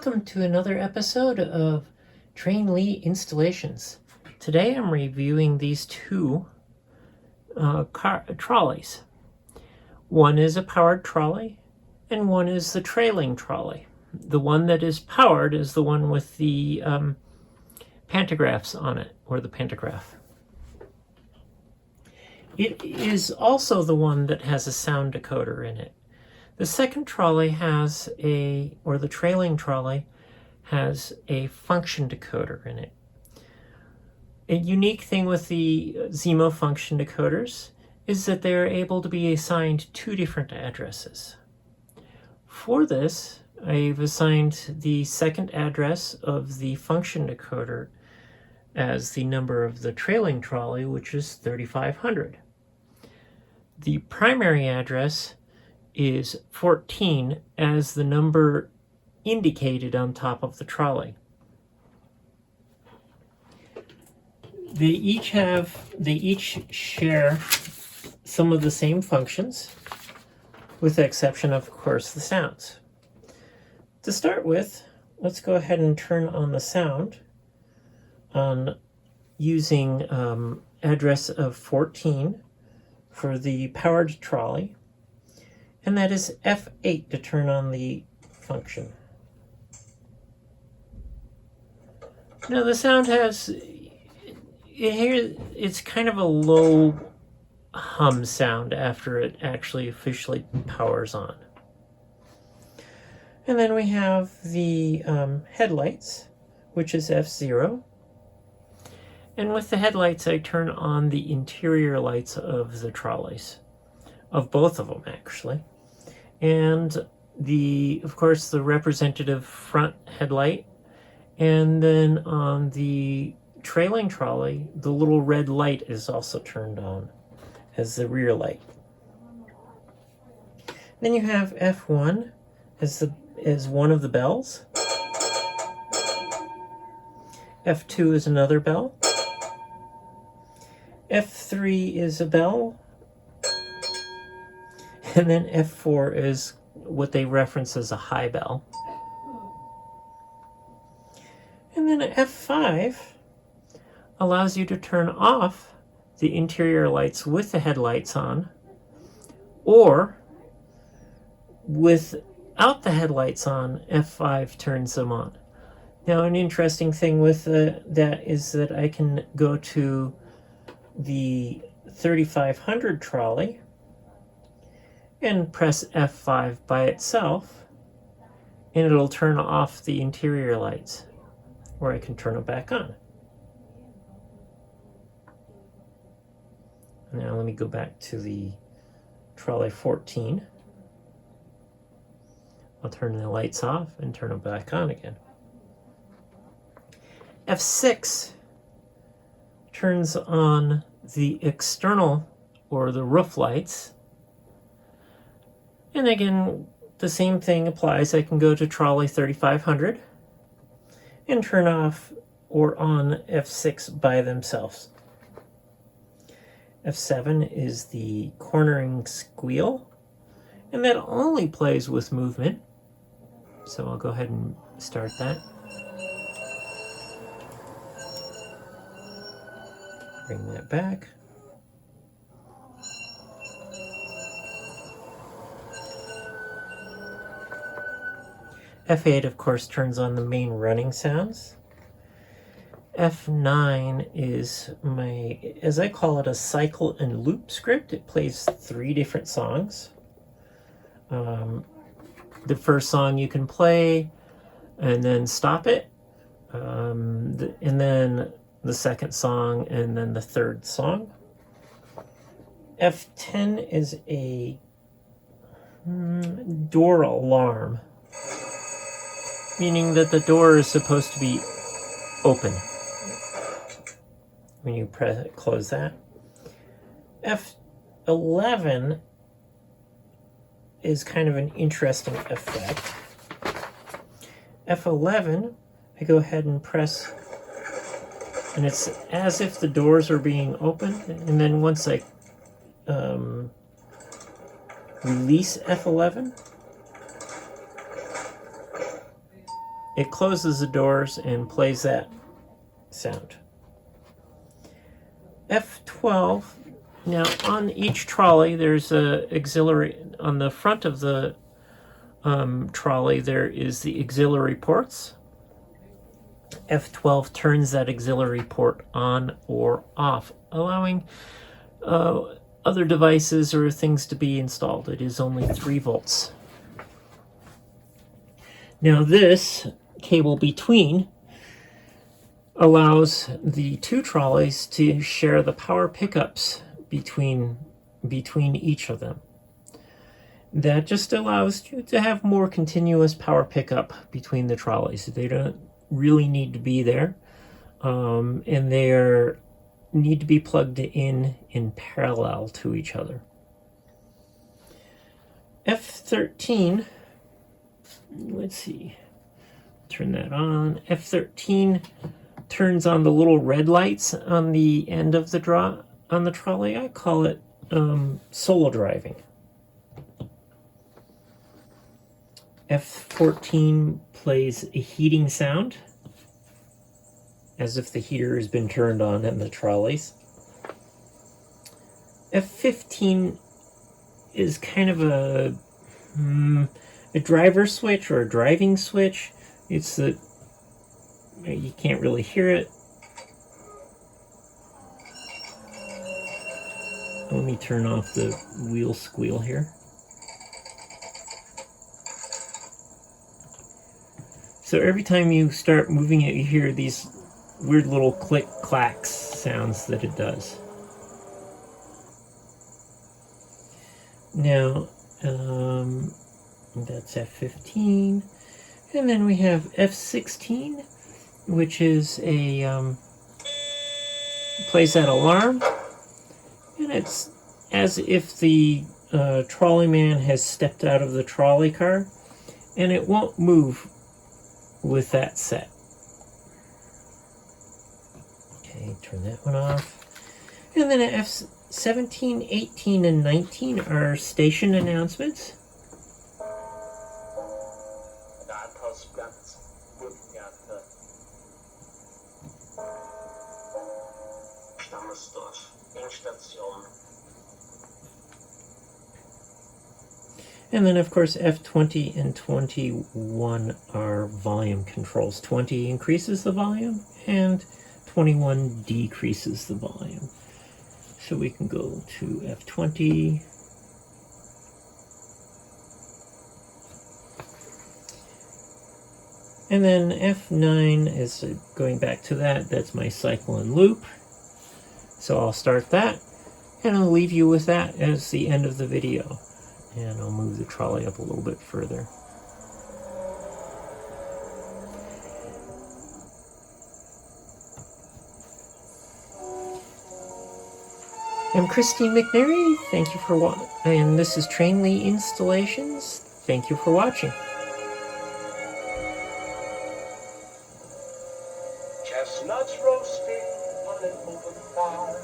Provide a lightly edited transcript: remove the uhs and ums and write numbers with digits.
Welcome to another episode of Train Lee Installations. Today I'm reviewing these two trolleys. One is a powered trolley and one is the trailing trolley. The one that is powered is the one with the pantographs on it, or the pantograph. It is also the one that has a sound decoder in it. The second trolley the trailing trolley has a function decoder in it. A unique thing with the Zimo function decoders is that they're able to be assigned two different addresses. For this, I've assigned the second address of the function decoder as the number of the trailing trolley, which is 3500. The primary address is 14 as the number indicated on top of the trolley. They each share some of the same functions, with the exception of course, the sounds. To start with, let's go ahead and turn on the sound on using address of 14 for the powered trolley. And that is F8 to turn on the function. Now the sound it's kind of a low hum sound after it actually officially powers on. And then we have the headlights, which is F0. And with the headlights, I turn on the interior lights of the trolleys, of both of them actually. And of course, the representative front headlight. And then on the trailing trolley, the little red light is also turned on as the rear light. Then you have F1 as one of the bells. F2 is another bell. F3 is a bell. And then F4 is what they reference as a high bell. And then F5 allows you to turn off the interior lights with the headlights on, or without the headlights on, F5 turns them on. Now, an interesting thing with that is that I can go to the 3500 trolley and press F5 by itself, and it'll turn off the interior lights, or I can turn them back on. Now let me go back to the trolley 14. I'll turn the lights off and turn them back on again. F6 turns on the external or the roof lights. And again, the same thing applies. I can go to trolley 3500 and turn off or on F6 by themselves. F7 is the cornering squeal, and that only plays with movement. So I'll go ahead and start that. Bring that back. F8, of course, turns on the main running sounds. F9 is as I call it, a cycle and loop script. It plays 3 different songs. The first song you can play and then stop it. And then the second song, and then the third song. F10 is a door alarm, meaning that the door is supposed to be open when you close that. F11 is kind of an interesting effect. F11, I go ahead and press, and it's as if the doors are being opened, and then once I release F11, it closes the doors and plays that sound. F12. Now on each trolley there's a auxiliary. On the front of the trolley there is the auxiliary ports. F12 turns that auxiliary port on or off, allowing other devices or things to be installed. It is only 3 volts. Now this cable between allows the 2 trolleys to share the power pickups between each of them. That just allows you to have more continuous power pickup between the trolleys. They don't really need to be there, and they need to be plugged in parallel to each other. F13, let's see, turn that on. F13 turns on the little red lights on the end of the trolley. I call it solo driving. F14 plays a heating sound, as if the heater has been turned on in the trolleys. F15 is kind of a driver switch or a driving switch. It's the, you can't really hear it. Let me turn off the wheel squeal here. So every time you start moving it, you hear these weird little click clacks sounds that it does. Now, that's F15. And then we have F16, which is plays that alarm. And it's as if the trolley man has stepped out of the trolley car, and it won't move with that set. Okay, turn that one off. And then at F17, 18, and 19 are station announcements. And then, of course, F20 and 21 are volume controls. 20 increases the volume, and 21 decreases the volume. So we can go to F20. And then F9 is going back to that. That's my cycle and loop. So I'll start that, and I'll leave you with that as the end of the video. And I'll move the trolley up a little bit further. I'm Christine McNary. Thank you for watching. And this is Trainly Installations. Thank you for watching. Chestnuts roasting on an open fire.